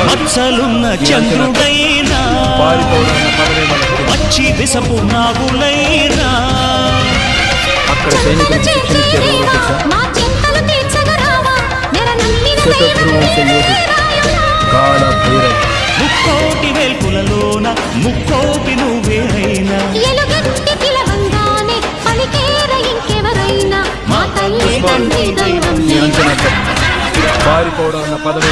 మచ్చలున్న చంద్రుడైనా వచ్చి విసపు నాగులైనా అక్కడ సైనికులు ముక్కోటి వేల్పులలోన ముక్కోటి నువ్వేరైనా పారిపోవడం అన్న పదవి